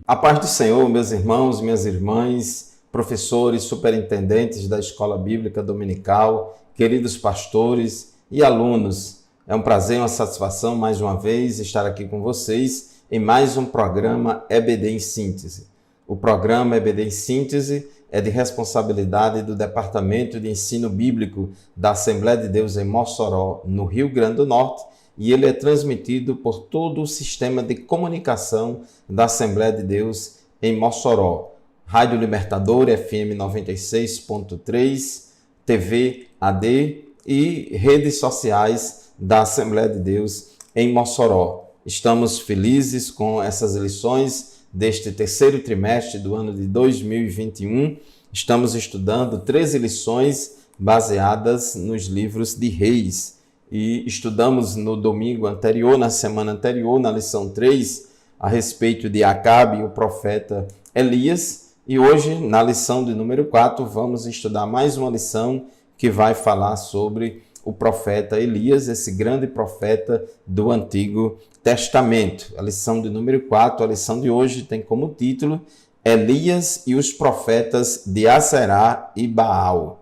A paz do Senhor, meus irmãos, minhas irmãs, professores, superintendentes da Escola Bíblica Dominical, queridos pastores e alunos. É um prazer e uma satisfação, mais uma vez, estar aqui com vocês em mais um programa EBD em Síntese. O programa EBD em Síntese é de responsabilidade do Departamento de Ensino Bíblico da Assembleia de Deus em Mossoró, no Rio Grande do Norte, e ele é transmitido por todo o sistema de comunicação da Assembleia de Deus em Mossoró. Rádio Libertador, FM 96.3, TV AD e redes sociais da Assembleia de Deus em Mossoró. Estamos felizes com essas lições deste terceiro trimestre do ano de 2021. Estamos estudando 13 lições baseadas nos livros de Reis. E estudamos no domingo anterior, na semana anterior, na lição 3, a respeito de Acabe e o profeta Elias. E hoje, na lição de número 4, vamos estudar mais uma lição que vai falar sobre o profeta Elias, esse grande profeta do Antigo Testamento. A lição de número 4, a lição de hoje, tem como título Elias e os profetas de Aserá e Baal.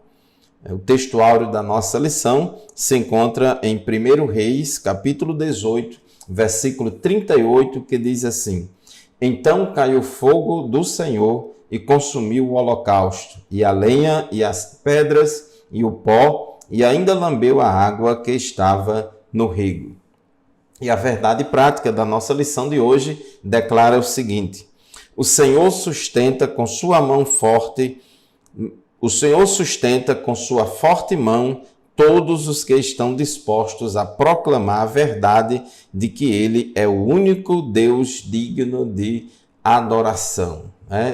O texto áureo da nossa lição se encontra em 1 Reis, capítulo 18, versículo 38, que diz assim: Então caiu fogo do Senhor e consumiu o holocausto, e a lenha, e as pedras, e o pó, e ainda lambeu a água que estava no rego. E a verdade prática da nossa lição de hoje declara o seguinte: O Senhor sustenta com sua mão forte, o Senhor sustenta com sua forte mão todos os que estão dispostos a proclamar a verdade de que Ele é o único Deus digno de adoração.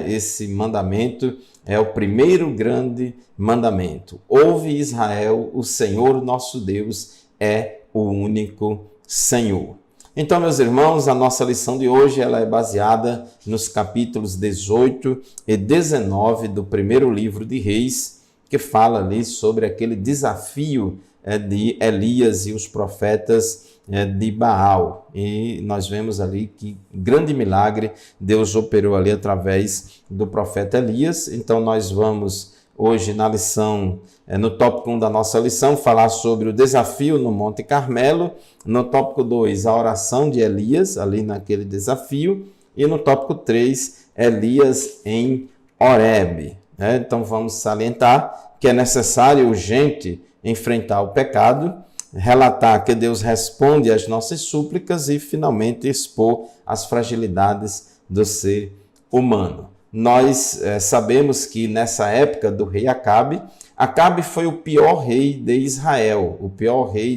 Esse mandamento é o primeiro grande mandamento. Ouve, Israel, o Senhor nosso Deus é o único Senhor. Então, meus irmãos, a nossa lição de hoje ela é baseada nos capítulos 18 e 19 do primeiro livro de Reis, que fala ali sobre aquele desafio de Elias e os profetas de Baal. E nós vemos ali que grande milagre Deus operou ali através do profeta Elias. Então, nós vamos hoje na lição, no tópico 1 da nossa lição, falar sobre o desafio no Monte Carmelo. No tópico 2, a oração de Elias, ali naquele desafio. E no tópico 3, Elias em Horebe. Então vamos salientar que é necessário, urgente, enfrentar o pecado, relatar que Deus responde às nossas súplicas e, finalmente, expor as fragilidades do ser humano. Nós sabemos que nessa época do rei Acabe, Acabe foi o pior rei de Israel, o pior rei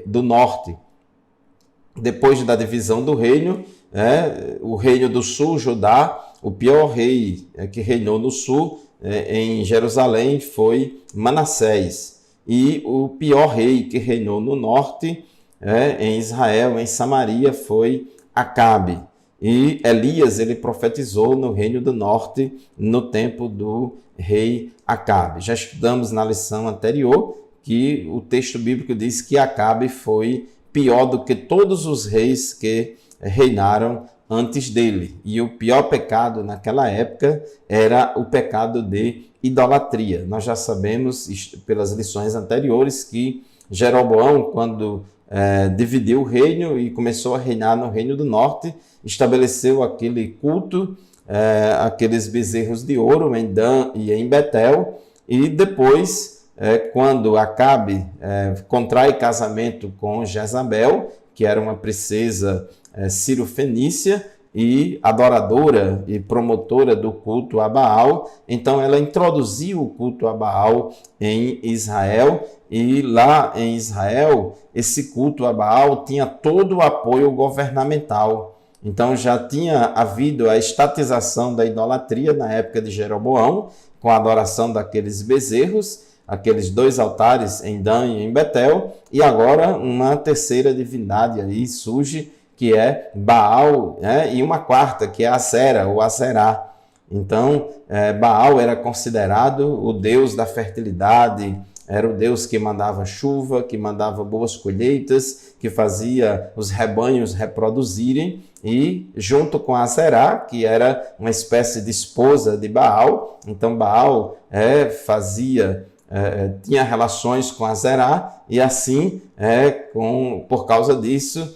do norte. Depois da divisão do reino, o reino do sul, Judá, o pior rei que reinou no sul, em Jerusalém, foi Manassés. E o pior rei que reinou no norte, em Israel, em Samaria, foi Acabe. E Elias, ele profetizou no reino do norte no tempo do rei Acabe. Já estudamos na lição anterior que o texto bíblico diz que Acabe foi pior do que todos os reis que reinaram antes dele. E o pior pecado naquela época era o pecado de idolatria. Nós já sabemos pelas lições anteriores que Jeroboão, quando dividiu o reino e começou a reinar no reino do norte, estabeleceu aquele culto, aqueles bezerros de ouro em Dan e em Betel, e depois, quando Acabe contrai casamento com Jezabel, que era uma princesa sírio-fenícia e adoradora e promotora do culto a Baal, então ela introduziu o culto a Baal em Israel, e lá em Israel, esse culto a Baal tinha todo o apoio governamental. Então já tinha havido a estatização da idolatria na época de Jeroboão, com a adoração daqueles bezerros, aqueles 2 altares em Dan e em Betel, e agora uma terceira divindade aí surge, que é Baal, e uma quarta, que é Asera, ou Aserá. Então, Baal era considerado o deus da fertilidade, era o Deus que mandava chuva, que mandava boas colheitas, que fazia os rebanhos reproduzirem. e junto com Aserá, que era uma espécie de esposa de Baal. Então Baal tinha relações com Aserá, e assim, por causa disso,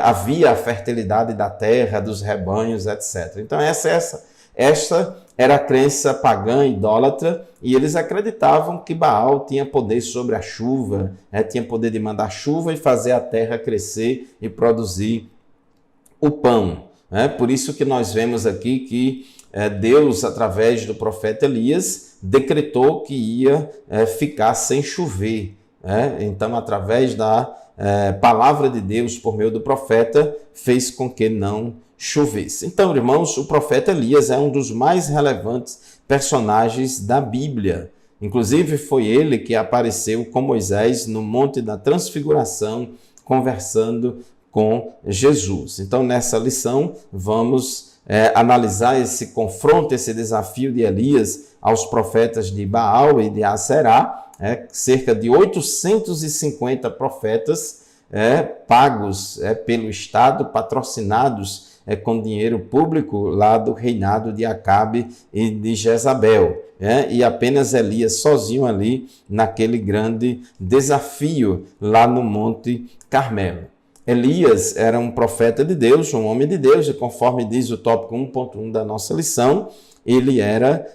havia a fertilidade da terra, dos rebanhos, etc. Então essa era a crença pagã, idólatra, e eles acreditavam que Baal tinha poder sobre a chuva, tinha poder de mandar chuva e fazer a terra crescer e produzir o pão. Por isso que nós vemos aqui que Deus, através do profeta Elias, decretou que ia ficar sem chover. Então, através da palavra de Deus, por meio do profeta, fez com que não chovesse. Então, irmãos, o profeta Elias é um dos mais relevantes personagens da Bíblia. Inclusive, foi ele que apareceu com Moisés no Monte da Transfiguração, conversando com Jesus. Então, nessa lição, vamos analisar esse confronto, esse desafio de Elias aos profetas de Baal e de Aserá. Cerca de 850 profetas pagos pelo Estado, patrocinados com dinheiro público lá do reinado de Acabe e de Jezabel. E apenas Elias sozinho ali naquele grande desafio lá no Monte Carmelo. Elias era um profeta de Deus, um homem de Deus, e conforme diz o tópico 1.1 da nossa lição, ele era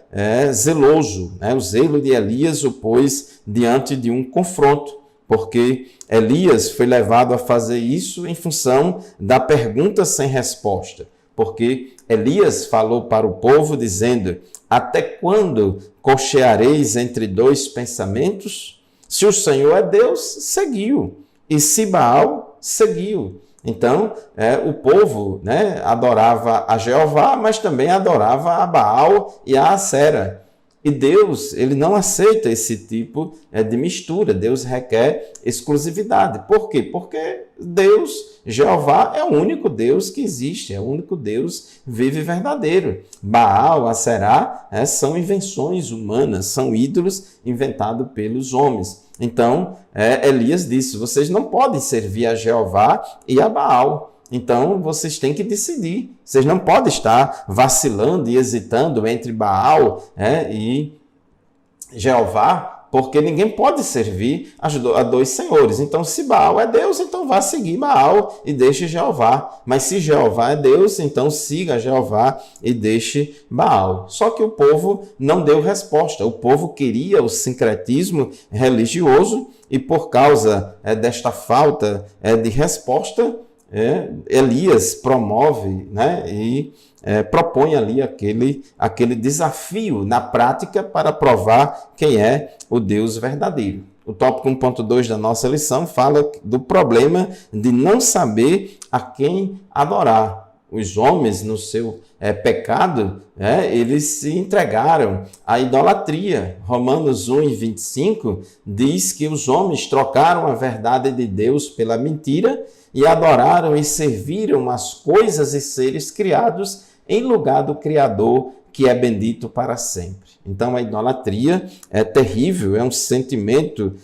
zeloso. O zelo de Elias o pôs diante de um confronto, porque Elias foi levado a fazer isso em função da pergunta sem resposta. Porque Elias falou para o povo dizendo: até quando cocheareis entre dois pensamentos? Se o Senhor é Deus, seguiu. E se Baal, seguiu. Então, o povo adorava a Jeová, mas também adorava a Baal e a Acera. E Deus, ele não aceita esse tipo de mistura. Deus requer exclusividade. Por quê? Porque Deus, Jeová, é o único Deus que existe, é o único Deus vivo e verdadeiro. Baal, Aserá, são invenções humanas, são ídolos inventados pelos homens. Então, Elias disse: vocês não podem servir a Jeová e a Baal. Então, vocês têm que decidir. Vocês não podem estar vacilando e hesitando entre Baal e Jeová, porque ninguém pode servir a dois senhores. Então, se Baal é Deus, então vá seguir Baal e deixe Jeová. Mas se Jeová é Deus, então siga Jeová e deixe Baal. Só que o povo não deu resposta. O povo queria o sincretismo religioso e, por causa desta falta de resposta, Elias promove e propõe ali aquele desafio na prática para provar quem é o Deus verdadeiro. O tópico 1.2 da nossa lição fala do problema de não saber a quem adorar. Os homens, no seu pecado, eles se entregaram à idolatria. Romanos 1:25 diz que os homens trocaram a verdade de Deus pela mentira e adoraram e serviram as coisas e seres criados em lugar do Criador, que é bendito para sempre. Então, a idolatria é terrível, é um sentimento,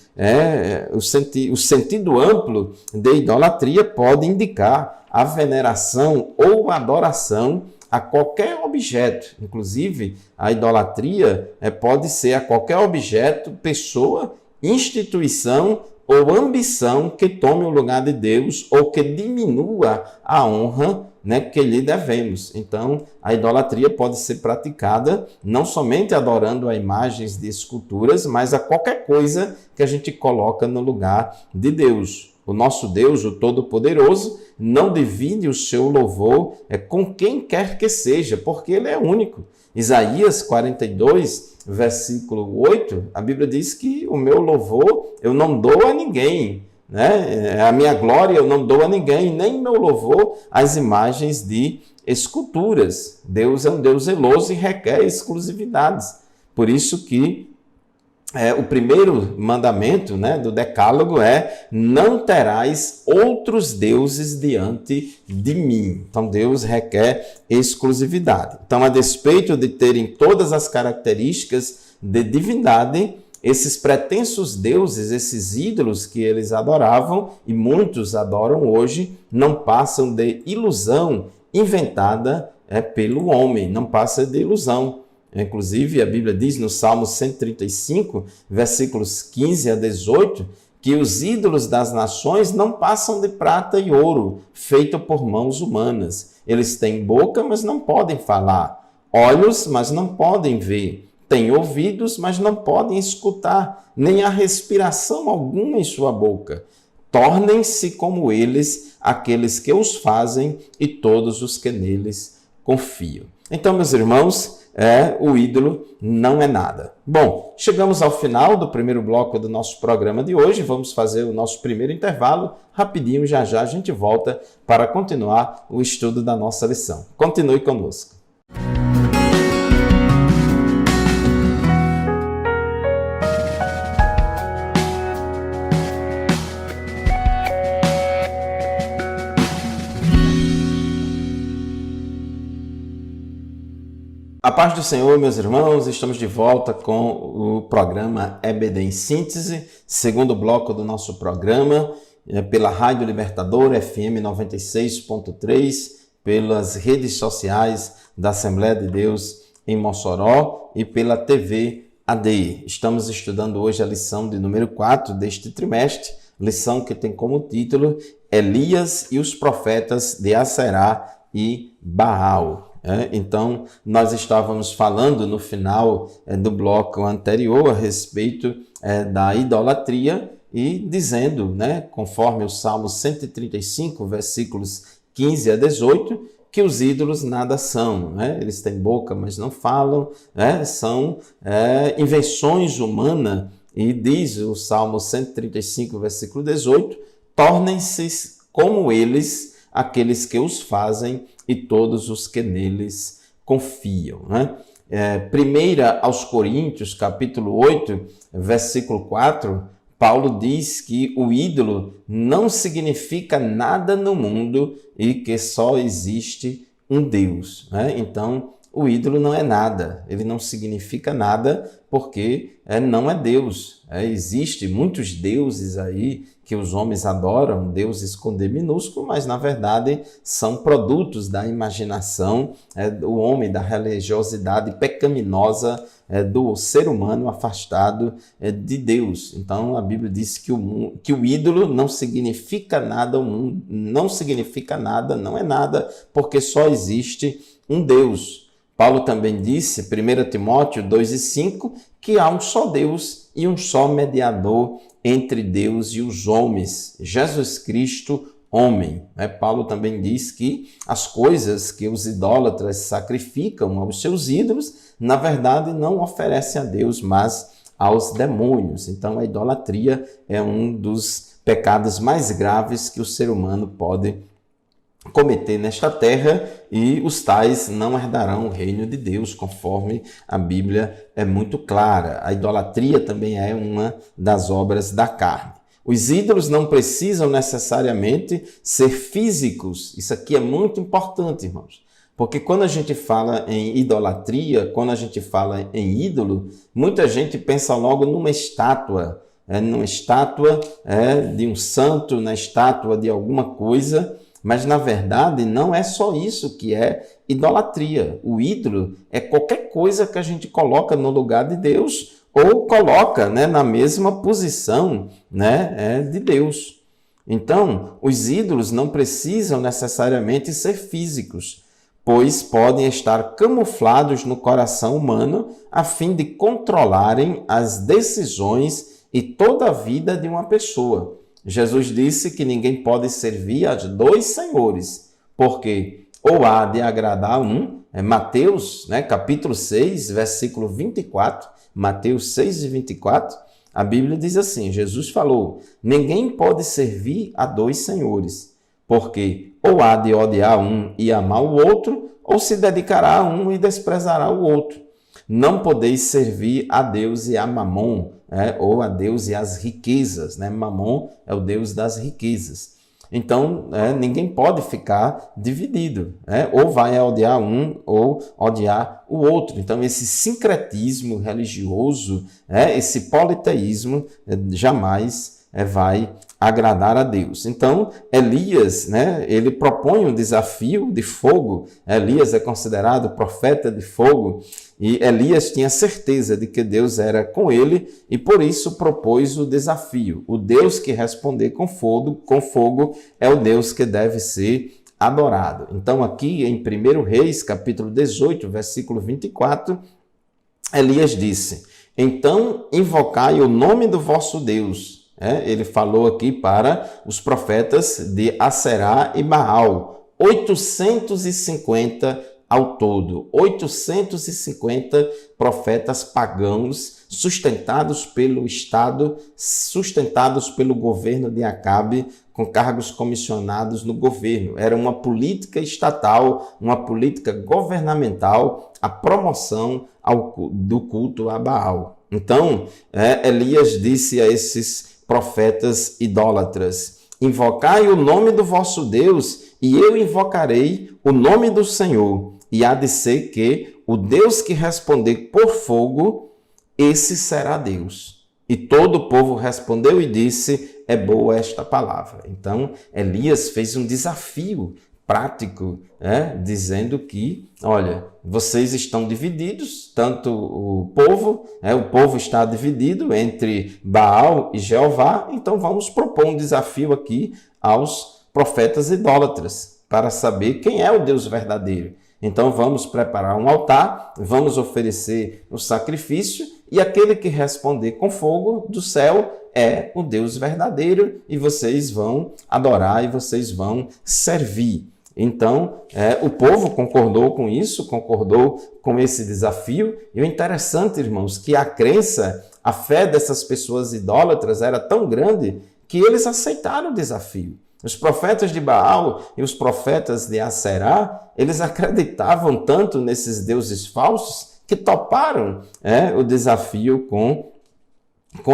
o sentido amplo de idolatria pode indicar a veneração ou adoração a qualquer objeto. Inclusive, a idolatria pode ser a qualquer objeto, pessoa, instituição ou ambição que tome o lugar de Deus ou que diminua a honra que lhe devemos. Então, a idolatria pode ser praticada não somente adorando a imagens de esculturas, mas a qualquer coisa que a gente coloca no lugar de Deus. O nosso Deus, o Todo-Poderoso, não divide o seu louvor com quem quer que seja, porque ele é único. Isaías 42, versículo 8, a Bíblia diz que o meu louvor eu não dou a ninguém, a minha glória eu não dou a ninguém, nem meu louvor às imagens de esculturas. Deus é um Deus zeloso e requer exclusividades. Por isso que o primeiro mandamento do decálogo é: não terás outros deuses diante de mim. Então Deus requer exclusividade. Então, a despeito de terem todas as características de divindade, esses pretensos deuses, esses ídolos que eles adoravam, e muitos adoram hoje, não passam de ilusão inventada pelo homem, não passa de ilusão. Inclusive, a Bíblia diz no Salmo 135, versículos 15 a 18, que os ídolos das nações não passam de prata e ouro, feito por mãos humanas. Eles têm boca, mas não podem falar, olhos, mas não podem ver, têm ouvidos, mas não podem escutar, nem há respiração alguma em sua boca. Tornem-se como eles, aqueles que os fazem e todos os que neles confiam. Então, meus irmãos, o ídolo não é nada. Bom, chegamos ao final do primeiro bloco do nosso programa de hoje. Vamos fazer o nosso primeiro intervalo. Rapidinho, já já a gente volta para continuar o estudo da nossa lição. Continue conosco. A paz do Senhor, meus irmãos, estamos de volta com o programa EBD em Síntese, segundo bloco do nosso programa, pela Rádio Libertador, FM 96.3, pelas redes sociais da Assembleia de Deus em Mossoró e pela TV AD. Estamos estudando hoje a lição de número 4 deste trimestre, lição que tem como título Elias e os profetas de Aserá e Baal. Então, nós estávamos falando no final do bloco anterior a respeito da idolatria e dizendo, conforme o Salmo 135, versículos 15 a 18, que os ídolos nada são. Eles têm boca, mas não falam, são invenções humanas. E diz o Salmo 135, versículo 18, tornem-se como eles, aqueles que os fazem e todos os que neles confiam. Primeira aos Coríntios, capítulo 8, versículo 4, Paulo diz que o ídolo não significa nada no mundo e que só existe um Deus. Então, o ídolo não é nada, ele não significa nada porque não é Deus. Existem muitos deuses aí que os homens adoram, deuses com D minúsculo, mas na verdade são produtos da imaginação do homem, da religiosidade pecaminosa do ser humano afastado de Deus. Então a Bíblia diz que o ídolo não significa nada, não significa nada, não é nada, porque só existe um Deus. Paulo também disse, 1 Timóteo 2:5, que há um só Deus e um só mediador entre Deus e os homens, Jesus Cristo, homem. Paulo também diz que as coisas que os idólatras sacrificam aos seus ídolos, na verdade não oferecem a Deus, mas aos demônios. Então a idolatria é um dos pecados mais graves que o ser humano pode cometer nesta terra, e os tais não herdarão o reino de Deus, conforme a Bíblia é muito clara. A idolatria também é uma das obras da carne. Os ídolos não precisam necessariamente ser físicos. Isso aqui é muito importante, irmãos. Porque quando a gente fala em idolatria, quando a gente fala em ídolo, muita gente pensa logo numa estátua de um santo, na estátua de alguma coisa. Mas, na verdade, não é só isso que é idolatria. O ídolo é qualquer coisa que a gente coloca no lugar de Deus ou coloca na mesma posição de Deus. Então, os ídolos não precisam necessariamente ser físicos, pois podem estar camuflados no coração humano a fim de controlarem as decisões e toda a vida de uma pessoa. Jesus disse que ninguém pode servir a dois senhores, porque ou há de agradar um, Mateus, capítulo 6, versículo 24, Mateus 6 e 24, a Bíblia diz assim, Jesus falou, ninguém pode servir a dois senhores, porque ou há de odiar um e amar o outro, ou se dedicará a um e desprezará o outro. Não podeis servir a Deus e a Mamon, ou a Deus e as riquezas. Mamon é o Deus das riquezas. Então, ninguém pode ficar dividido. Ou vai odiar um ou odiar o outro. Então, esse sincretismo religioso, esse politeísmo, jamais vai agradar a Deus. Então, Elias, né, ele propõe um desafio de fogo. Elias é considerado profeta de fogo e Elias tinha certeza de que Deus era com ele e por isso propôs o desafio. O Deus que responder com fogo é o Deus que deve ser adorado. Então, aqui em 1 Reis, capítulo 18, versículo 24, Elias disse: então invocai o nome do vosso Deus. Ele falou aqui para os profetas de Aserá e Baal, 850 ao todo, 850 profetas pagãos sustentados pelo Estado, sustentados pelo governo de Acabe, com cargos comissionados no governo. Era uma política estatal, uma política governamental, a promoção do culto a Baal. Então, Elias disse a esses profetas idólatras: invocai o nome do vosso Deus, e eu invocarei o nome do Senhor. E há de ser que o Deus que responder por fogo, esse será Deus. E todo o povo respondeu e disse: é boa esta palavra. Então, Elias fez um desafio prático, dizendo que, olha, vocês estão divididos, tanto o povo está dividido entre Baal e Jeová, então vamos propor um desafio aqui aos profetas idólatras, para saber quem é o Deus verdadeiro. Então vamos preparar um altar, vamos oferecer o sacrifício, e aquele que responder com fogo do céu é o Deus verdadeiro, e vocês vão adorar e vocês vão servir. Então, o povo concordou com isso, concordou com esse desafio. E o interessante, irmãos, que a crença, a fé dessas pessoas idólatras era tão grande que eles aceitaram o desafio. Os profetas de Baal e os profetas de Aserá, eles acreditavam tanto nesses deuses falsos que toparam o desafio com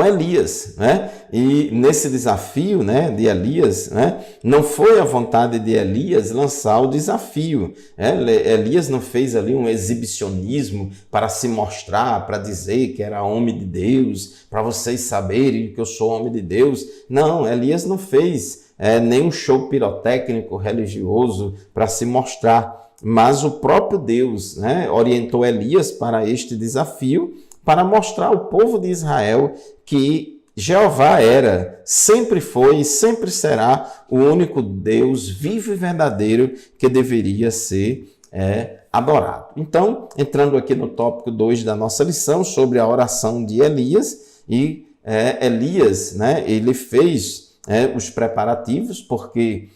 Elias, né? E nesse desafio, né, de Elias, né, não foi a vontade de Elias lançar o desafio. Elias não fez ali um exibicionismo para se mostrar, para dizer que era homem de Deus, para vocês saberem que eu sou homem de Deus. Não, Elias não fez nenhum show pirotécnico religioso para se mostrar, mas o próprio Deus, né, orientou Elias para este desafio, para mostrar ao povo de Israel que Jeová era, sempre foi e sempre será o único Deus vivo e verdadeiro que deveria ser adorado. Então, entrando aqui no tópico 2 da nossa lição sobre a oração de Elias, e Elias, né, ele fez os preparativos, porque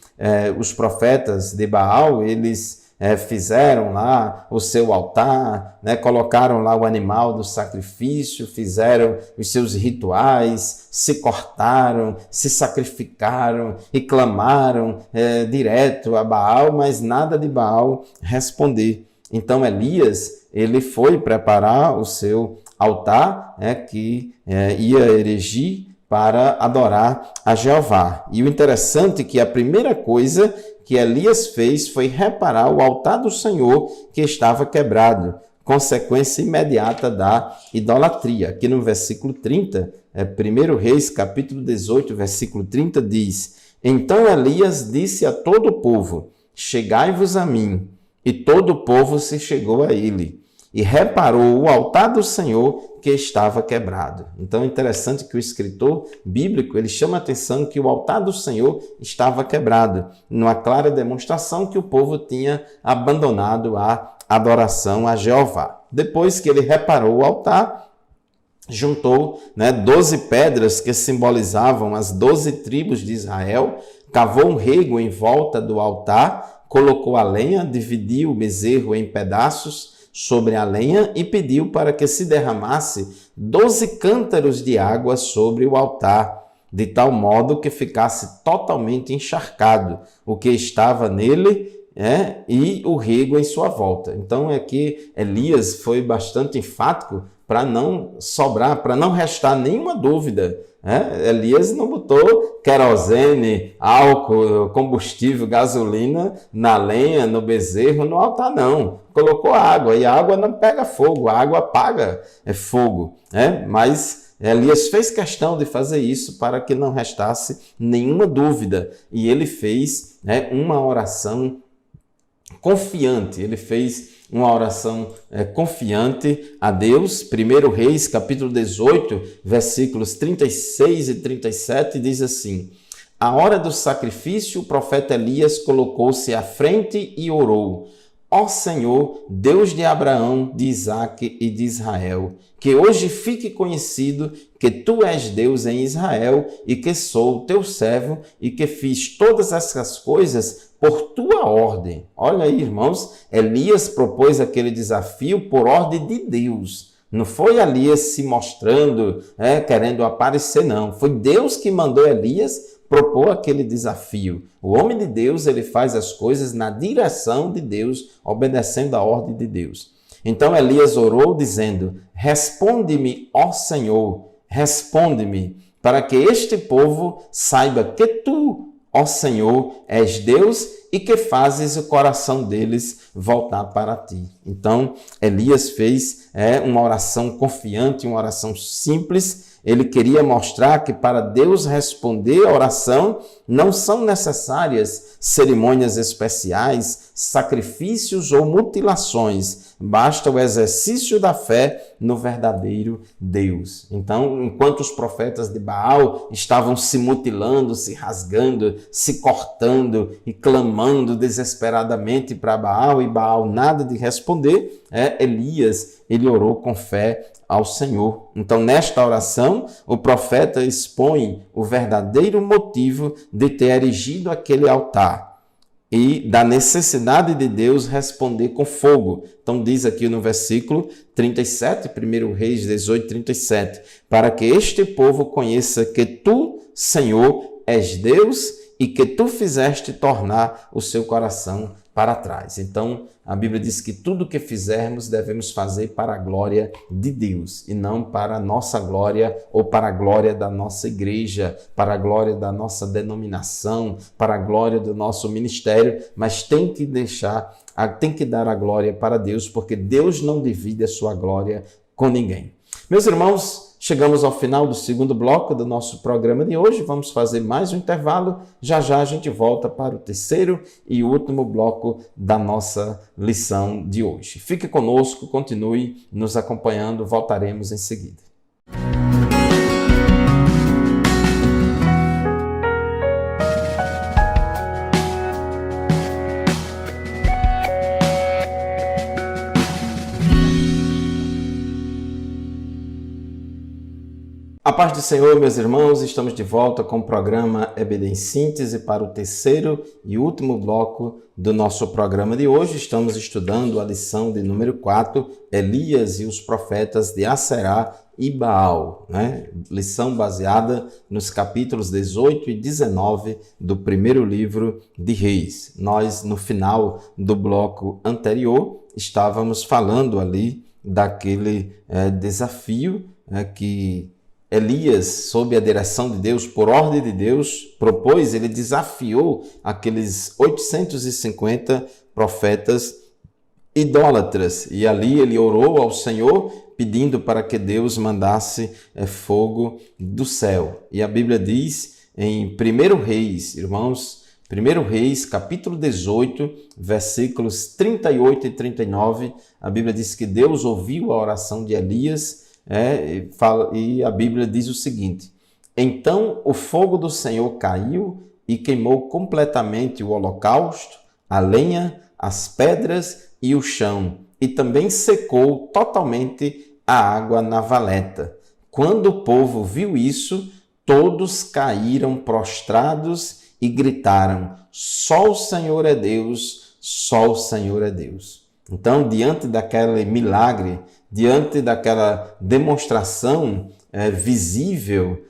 os profetas de Baal, eles fizeram lá o seu altar, né, colocaram lá o animal do sacrifício, fizeram os seus rituais, se cortaram, se sacrificaram e clamaram direto a Baal, mas nada de Baal responder. Então Elias, ele foi preparar o seu altar, que ia erigir para adorar a Jeová. E o interessante é que a primeira coisa que Elias fez foi reparar o altar do Senhor que estava quebrado, consequência imediata da idolatria. Aqui no versículo 30, 1 Reis, capítulo 18, versículo 30, diz: então Elias disse a todo o povo: chegai-vos a mim. E todo o povo se chegou a ele, e reparou o altar do Senhor que estava quebrado. Então é interessante que o escritor bíblico, ele chama a atenção que o altar do Senhor estava quebrado, numa clara demonstração que o povo tinha abandonado a adoração a Jeová. Depois que ele reparou o altar, juntou 12 pedras que simbolizavam as 12 tribos de Israel, cavou um rego em volta do altar, colocou a lenha, dividiu o bezerro em pedaços sobre a lenha e pediu para que se derramasse 12 cântaros de água sobre o altar, de tal modo que ficasse totalmente encharcado o que estava nele e o rego em sua volta. Então é que Elias foi bastante enfático para não sobrar, para não restar nenhuma dúvida. Elias não botou querosene, álcool, combustível, gasolina na lenha, no bezerro, no altar, não. Colocou água, e a água não pega fogo, a água apaga fogo. Mas Elias fez questão de fazer isso para que não restasse nenhuma dúvida. E ele fez uma oração confiante. Ele fez uma oração confiante a Deus. 1 Reis, capítulo 18, versículos 36 e 37, diz assim: à hora do sacrifício, o profeta Elias colocou-se à frente e orou: ó Senhor, Deus de Abraão, de Isaque e de Israel, que hoje fique conhecido que tu és Deus em Israel e que sou teu servo e que fiz todas essas coisas por tua ordem. Olha aí, irmãos, Elias propôs aquele desafio por ordem de Deus. Não foi Elias se mostrando, querendo aparecer, não. Foi Deus que mandou Elias propor aquele desafio. O homem de Deus, ele faz as coisas na direção de Deus, obedecendo a ordem de Deus. Então Elias orou dizendo: responde-me, ó Senhor, responde-me, para que este povo saiba que tu, ó Senhor, és Deus e que fazes o coração deles voltar para ti. Então Elias fez uma oração confiante, uma oração simples. Ele queria mostrar que para Deus responder a oração não são necessárias cerimônias especiais, sacrifícios ou mutilações. Basta o exercício da fé no verdadeiro Deus. Então, enquanto os profetas de Baal estavam se mutilando, se rasgando, se cortando e clamando desesperadamente para Baal, e Baal nada de responder, Elias, ele orou com fé ao Senhor. Então, nesta oração, o profeta expõe o verdadeiro motivo de ter erigido aquele altar e da necessidade de Deus responder com fogo. Então, diz aqui no versículo 37, 1 Reis 18, 37, para que este povo conheça que tu, Senhor, és Deus e que tu fizeste tornar o seu coração para trás. Então, a Bíblia diz que tudo que fizermos devemos fazer para a glória de Deus e não para a nossa glória ou para a glória da nossa igreja, para a glória da nossa denominação, para a glória do nosso ministério, mas tem que dar a glória para Deus, porque Deus não divide a sua glória com ninguém. Meus irmãos, chegamos ao final do segundo bloco do nosso programa de hoje. Vamos fazer mais um intervalo. Já já a gente volta para o terceiro e último bloco da nossa lição de hoje. Fique conosco, continue nos acompanhando. Voltaremos em seguida. A paz do Senhor, meus irmãos, estamos de volta com o programa EBD em Síntese para o terceiro e último bloco do nosso programa de hoje. Estamos estudando a lição de número 4, Elias e os profetas de Aserá e Baal, Lição baseada nos capítulos 18 e 19 do primeiro livro de Reis. Nós, no final do bloco anterior, estávamos falando ali daquele desafio que Elias, sob a direção de Deus, por ordem de Deus, propôs, ele desafiou aqueles 850 profetas idólatras. E ali ele orou ao Senhor, pedindo para que Deus mandasse fogo do céu. E a Bíblia diz em 1 Reis, irmãos, 1 Reis, capítulo 18, versículos 38 e 39, a Bíblia diz que Deus ouviu a oração de Elias. E a Bíblia diz o seguinte: então o fogo do Senhor caiu e queimou completamente o holocausto, a lenha, as pedras e o chão, e também secou totalmente a água na valeta. Quando o povo viu isso, todos caíram prostrados e gritaram: só o Senhor é Deus, só o Senhor é Deus. Então, diante daquele milagre, diante daquela demonstração visível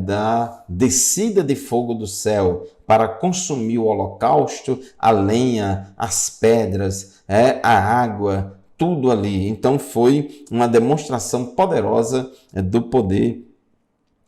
da descida de fogo do céu para consumir o holocausto, a lenha, as pedras, a água, tudo ali. Então foi uma demonstração poderosa do poder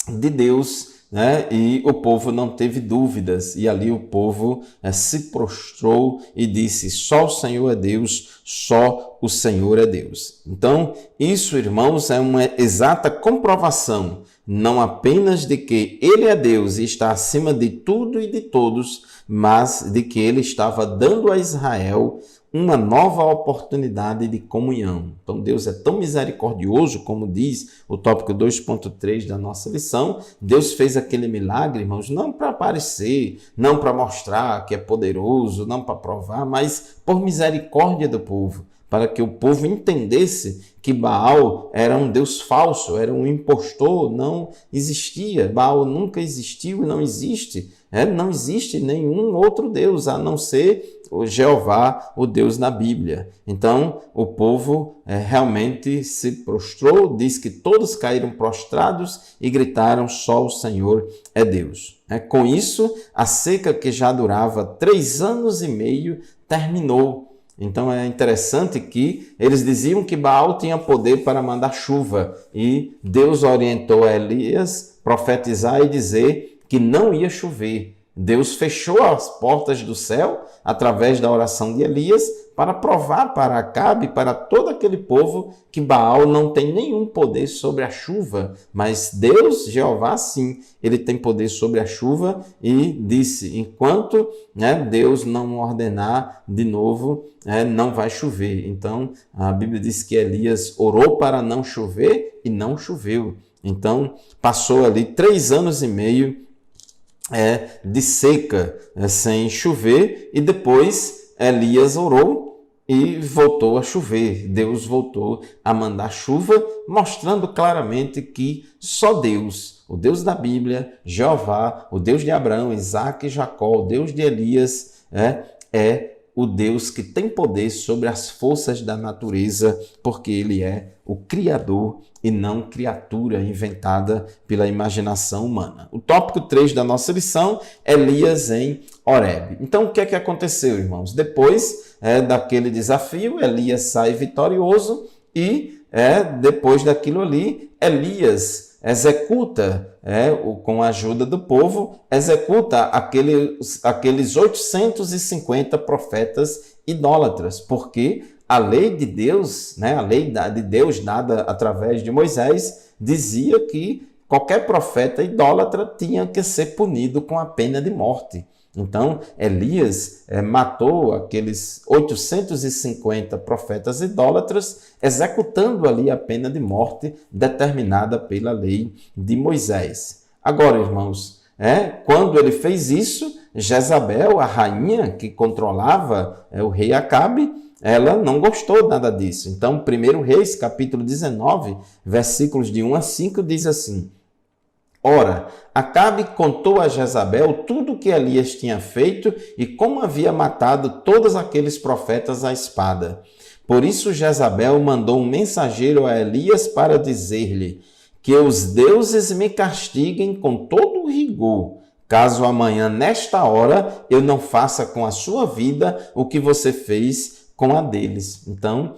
de Deus né? E o povo não teve dúvidas, e ali o povo se prostrou e disse: só o Senhor é Deus, só o Senhor é Deus. Então, isso, irmãos, é uma exata comprovação, não apenas de que Ele é Deus e está acima de tudo e de todos, mas de que Ele estava dando a Israel uma nova oportunidade de comunhão. Então Deus é tão misericordioso, como diz o tópico 2.3 da nossa lição. Deus fez aquele milagre, irmãos, não para aparecer, não para mostrar que é poderoso, não para provar, mas por misericórdia do povo, para que o povo entendesse que Baal era um Deus falso, era um impostor, não existia. Baal nunca existiu e não existe. Não existe nenhum outro Deus a não ser o Jeová, o Deus na Bíblia. Então, o povo realmente se prostrou, diz que todos caíram prostrados e gritaram: só o Senhor é Deus. Com isso, a seca que já durava 3 anos e meio terminou. Então é interessante que eles diziam que Baal tinha poder para mandar chuva e Deus orientou a Elias profetizar e dizer que não ia chover. Deus fechou as portas do céu através da oração de Elias para provar para Acabe e para todo aquele povo que Baal não tem nenhum poder sobre a chuva, mas Deus, Jeová, sim, ele tem poder sobre a chuva, e disse: enquanto Deus não ordenar de novo, não vai chover. Então a Bíblia diz que Elias orou para não chover e não choveu. Então passou ali 3 anos e meio de seca, sem chover, e depois Elias orou e voltou a chover. Deus voltou a mandar chuva, mostrando claramente que só Deus, o Deus da Bíblia, Jeová, o Deus de Abraão, Isaque e Jacó, o Deus de Elias, é o Deus que tem poder sobre as forças da natureza, porque Ele é o Criador e não criatura inventada pela imaginação humana. O tópico 3 da nossa lição, Elias em Horebe. Então, o que é que aconteceu, irmãos? Depois daquele desafio, Elias sai vitorioso e depois daquilo ali, Elias executa, com a ajuda do povo, executa aqueles 850 profetas idólatras, porque a lei de Deus, a lei de Deus dada através de Moisés, dizia que qualquer profeta idólatra tinha que ser punido com a pena de morte. Então, Elias matou aqueles 850 profetas idólatras, executando ali a pena de morte determinada pela lei de Moisés. Agora, irmãos, quando ele fez isso, Jezabel, a rainha que controlava o rei Acabe, ela não gostou nada disso. Então, 1 Reis, capítulo 19, versículos de 1 a 5, diz assim: ora, Acabe contou a Jezabel tudo o que Elias tinha feito e como havia matado todos aqueles profetas à espada. Por isso Jezabel mandou um mensageiro a Elias para dizer-lhe: que os deuses me castiguem com todo o rigor, caso amanhã, nesta hora, eu não faça com a sua vida o que você fez com a deles. Então,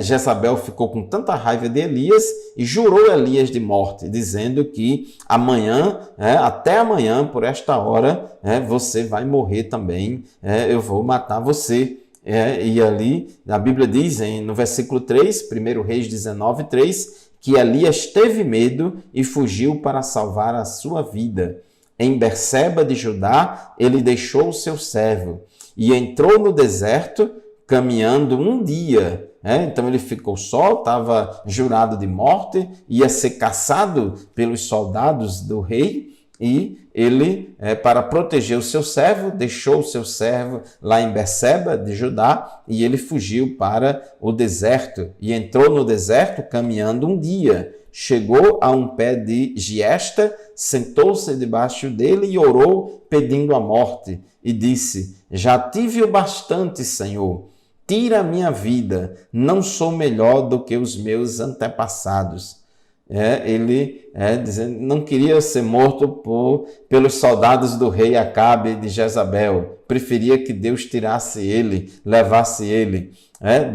Jezabel ficou com tanta raiva de Elias e jurou Elias de morte, dizendo que amanhã, até amanhã, por esta hora, você vai morrer também, eu vou matar você. E ali, a Bíblia diz, no versículo 3, 1 Reis 19, 3, que Elias teve medo e fugiu para salvar a sua vida. Em Berseba de Judá, ele deixou o seu servo e entrou no deserto, caminhando um dia. Então ele ficou só, estava jurado de morte, ia ser caçado pelos soldados do rei, e ele, para proteger o seu servo, deixou o seu servo lá em Berseba de Judá, e ele fugiu para o deserto, e entrou no deserto caminhando um dia. Chegou a um pé de giesta, sentou-se debaixo dele e orou, pedindo a morte, e disse: já tive o bastante, Senhor. Tira a minha vida, não sou melhor do que os meus antepassados. Ele dizendo, não queria ser morto pelos soldados do rei Acabe de Jezabel. Preferia que Deus tirasse ele, levasse ele.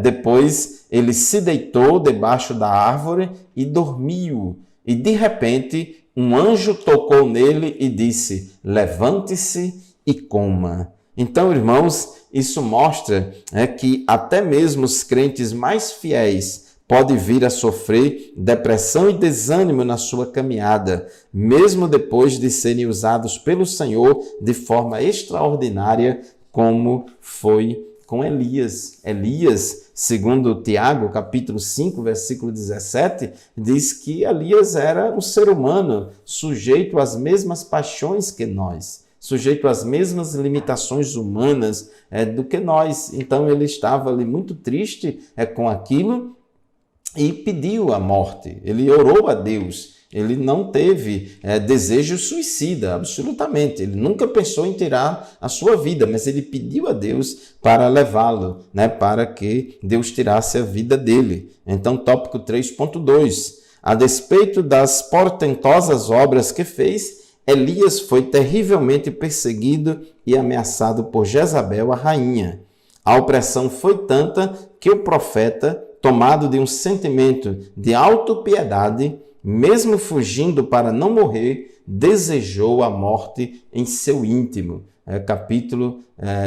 Depois ele se deitou debaixo da árvore e dormiu. E de repente um anjo tocou nele e disse: levante-se e coma. Então, irmãos, isso mostra que até mesmo os crentes mais fiéis podem vir a sofrer depressão e desânimo na sua caminhada, mesmo depois de serem usados pelo Senhor de forma extraordinária, como foi com Elias. Elias, segundo Tiago, capítulo 5, versículo 17, diz que Elias era um ser humano sujeito às mesmas paixões que nós, sujeito às mesmas limitações humanas do que nós. Então ele estava ali muito triste com aquilo e pediu a morte. Ele orou a Deus. Ele não teve desejo suicida, absolutamente. Ele nunca pensou em tirar a sua vida, mas ele pediu a Deus para levá-lo, para que Deus tirasse a vida dele. Então, tópico 3.2. A despeito das portentosas obras que fez, Elias foi terrivelmente perseguido e ameaçado por Jezabel, a rainha. A opressão foi tanta que o profeta, tomado de um sentimento de autopiedade, mesmo fugindo para não morrer, desejou a morte em seu íntimo. Capítulo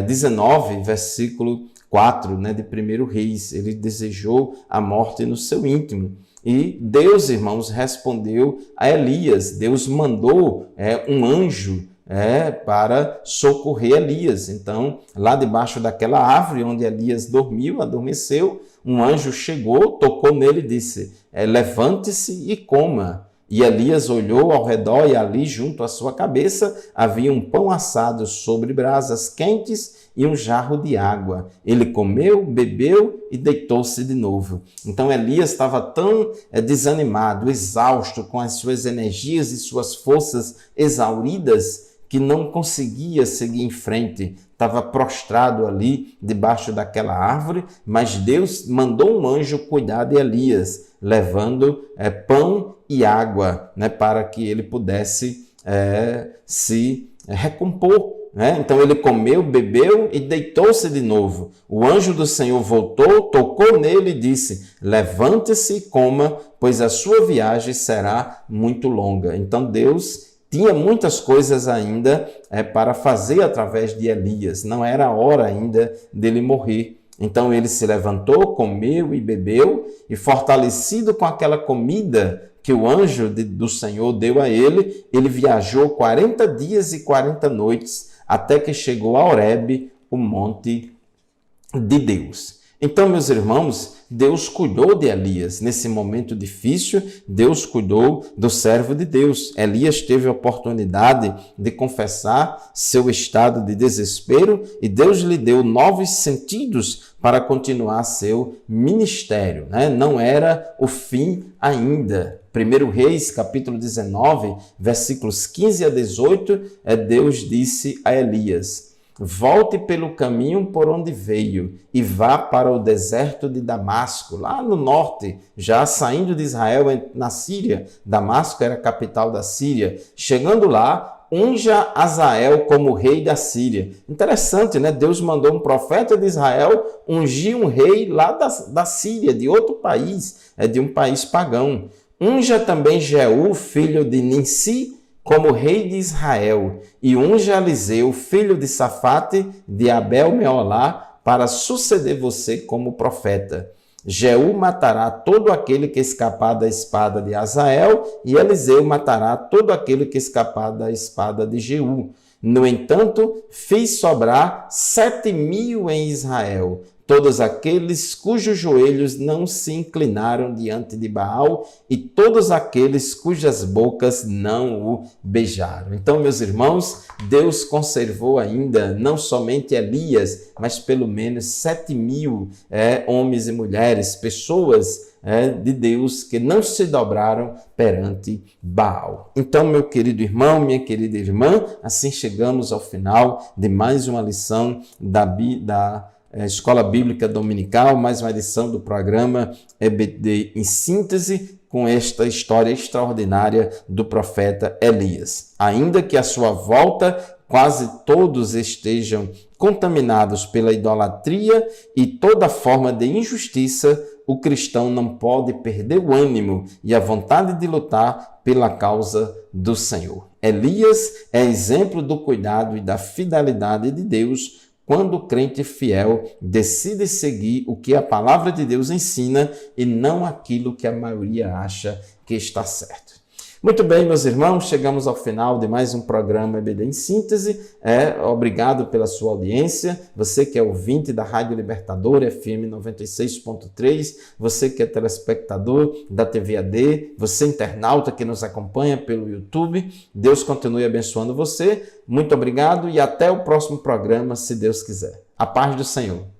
19, versículo 4, de 1 Reis. Ele desejou a morte no seu íntimo. E Deus, irmãos, respondeu a Elias. Deus mandou um anjo para socorrer Elias. Então, lá debaixo daquela árvore onde Elias adormeceu, um anjo chegou, tocou nele e disse: levante-se e coma. E Elias olhou ao redor e ali, junto à sua cabeça, havia um pão assado sobre brasas quentes e um jarro de água. Ele comeu, bebeu e deitou-se de novo. Então Elias estava tão desanimado, exausto, com as suas energias e suas forças exauridas, que não conseguia seguir em frente. Estava prostrado ali debaixo daquela árvore, mas Deus mandou um anjo cuidar de Elias, levando pão e água, para que ele pudesse se recompor. Então ele comeu, bebeu e deitou-se de novo. O anjo do Senhor voltou, tocou nele e disse: levante-se e coma, pois a sua viagem será muito longa. Então Deus tinha muitas coisas ainda para fazer através de Elias. Não era a hora ainda dele morrer. Então ele se levantou, comeu e bebeu, e fortalecido com aquela comida que o anjo do Senhor deu a ele, ele viajou 40 dias e 40 noites, até que chegou a Horebe, o monte de Deus. Então, meus irmãos, Deus cuidou de Elias. Nesse momento difícil, Deus cuidou do servo de Deus. Elias teve a oportunidade de confessar seu estado de desespero e Deus lhe deu novos sentidos para continuar seu ministério. Não era o fim ainda. 1 Reis, capítulo 19, versículos 15 a 18, Deus disse a Elias: volte pelo caminho por onde veio e vá para o deserto de Damasco, lá no norte, já saindo de Israel na Síria. Damasco era a capital da Síria. Chegando lá, unja Azael como rei da Síria. Interessante, Deus mandou um profeta de Israel ungir um rei lá da Síria, de outro país, de um país pagão. Unja também Jeú, filho de Ninsi, como rei de Israel, e unja Eliseu, filho de Safate, de Abel-Meolá, para suceder você como profeta. Jeú matará todo aquele que escapar da espada de Azael, e Eliseu matará todo aquele que escapar da espada de Jeú. No entanto, fiz sobrar 7.000 em Israel, todos aqueles cujos joelhos não se inclinaram diante de Baal e todos aqueles cujas bocas não o beijaram. Então, meus irmãos, Deus conservou ainda não somente Elias, mas pelo menos 7.000 homens e mulheres, pessoas de Deus que não se dobraram perante Baal. Então, meu querido irmão, minha querida irmã, assim chegamos ao final de mais uma lição da Escola Bíblica Dominical, mais uma edição do programa EBD em síntese, com esta história extraordinária do profeta Elias. Ainda que a sua volta quase todos estejam contaminados pela idolatria e toda forma de injustiça, o cristão não pode perder o ânimo e a vontade de lutar pela causa do Senhor. Elias é exemplo do cuidado e da fidelidade de Deus quando o crente fiel decide seguir o que a palavra de Deus ensina e não aquilo que a maioria acha que está certo. Muito bem, meus irmãos, chegamos ao final de mais um programa EBD em Síntese. Obrigado pela sua audiência. Você que é ouvinte da Rádio Libertador FM 96.3, você que é telespectador da TV AD, você internauta que nos acompanha pelo YouTube, Deus continue abençoando você. Muito obrigado e até o próximo programa, se Deus quiser. A paz do Senhor.